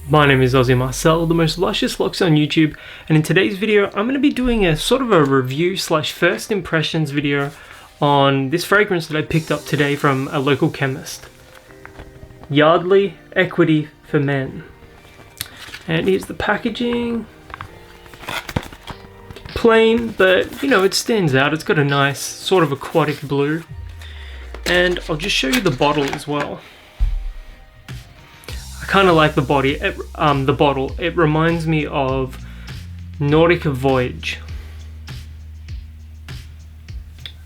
My name is Aussie Marcel, the most luscious locks on YouTube, and in today's video I'm going to be doing a sort of a review slash first impressions video on this fragrance that I picked up today from a local chemist. Yardley Equity For Men. And here's the packaging. Plain, but you know, it stands out. It's got a nice sort of aquatic blue. And I'll just show you the bottle as well. I kind of like the bottle. It reminds me of Nautica Voyage.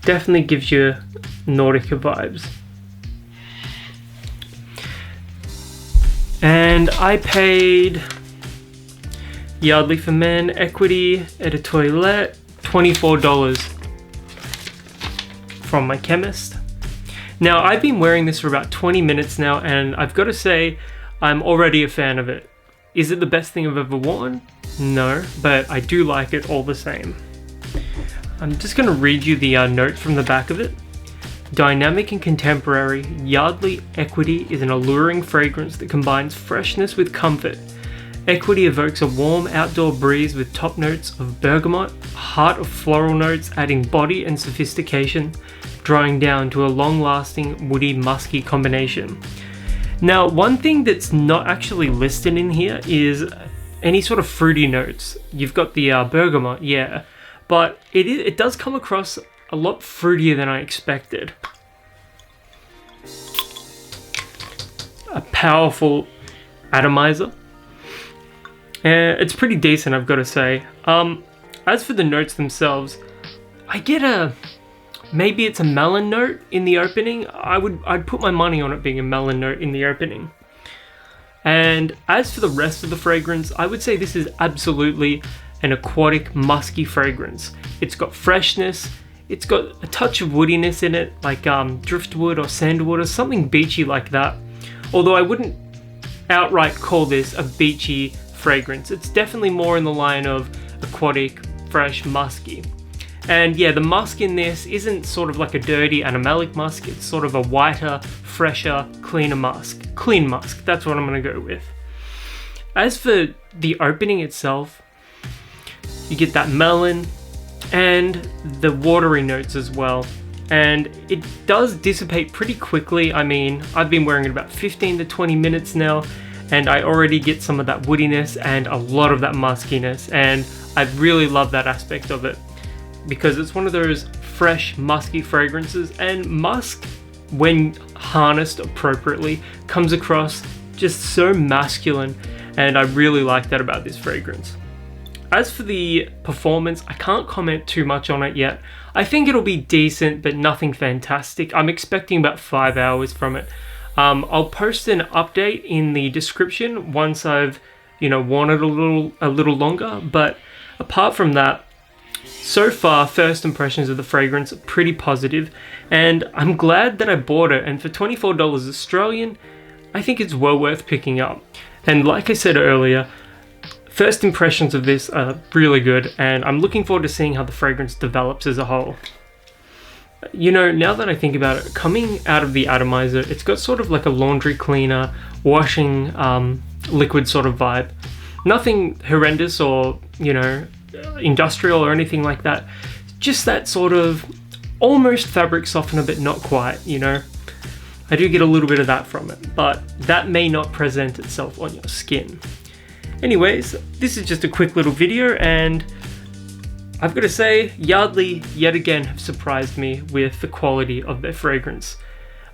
Definitely gives you Nautica vibes. And I paid Yardley For Men Equity at a toilette $24 from my chemist. Now I've been wearing this for about 20 minutes now, and I've got to say I'm already a fan of it. Is it the best thing I've ever worn? No, but I do like it all the same. I'm just going to read you the note from the back of it. Dynamic and contemporary, Yardley Equity is an alluring fragrance that combines freshness with comfort. Equity evokes a warm outdoor breeze with top notes of bergamot, a heart of floral notes adding body and sophistication, drawing down to a long-lasting woody musky combination. Now, one thing that's not actually listed in here is any sort of fruity notes. You've got the bergamot, yeah, but it does come across a lot fruitier than I expected. A powerful atomizer. It's pretty decent, I've got to say. As for the notes themselves, I get maybe it's a melon note in the opening. I'd put my money on it being a melon note in the opening. And as for the rest of the fragrance, I would say this is absolutely an aquatic, musky fragrance. It's got freshness. It's got a touch of woodiness in it, like driftwood or sandalwood or something beachy like that. Although I wouldn't outright call this a beachy fragrance. It's definitely more in the line of aquatic, fresh, musky. And yeah, the musk in this isn't sort of like a dirty animalic musk. It's sort of a whiter, fresher, cleaner musk. Clean musk, that's what I'm going to go with. As for the opening itself, you get that melon and the watery notes as well. And it does dissipate pretty quickly. I mean, I've been wearing it about 15 to 20 minutes now, and I already get some of that woodiness and a lot of that muskiness, and I really love that aspect of it because it's one of those fresh, musky fragrances, and musk, when harnessed appropriately, comes across just so masculine, and I really like that about this fragrance. As for the performance, I can't comment too much on it yet. I think it'll be decent, but nothing fantastic. I'm expecting about 5 hours from it. I'll post an update in the description once I've, worn it a little longer. But apart from that, so far, first impressions of the fragrance are pretty positive, and I'm glad that I bought it. And for $24 Australian, I think it's well worth picking up. And like I said earlier, first impressions of this are really good, and I'm looking forward to seeing how the fragrance develops as a whole. Now that I think about it, coming out of the atomizer, it's got sort of like a laundry cleaner, washing liquid sort of vibe. Nothing horrendous or, industrial or anything like that. Just that sort of almost fabric softener, but not quite, I do get a little bit of that from it, but that may not present itself on your skin. Anyways, this is just a quick little video, and I've got to say, Yardley yet again have surprised me with the quality of their fragrance.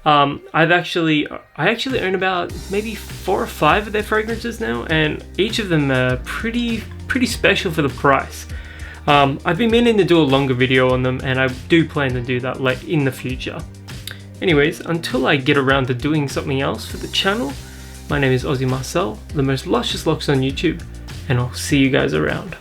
I actually own about maybe 4 or 5 of their fragrances now, and each of them are pretty special for the price. I've been meaning to do a longer video on them, and I do plan to do that in the future. Anyways, until I get around to doing something else for the channel, my name is Aussie Marcel, the most luscious locks on YouTube, and I'll see you guys around.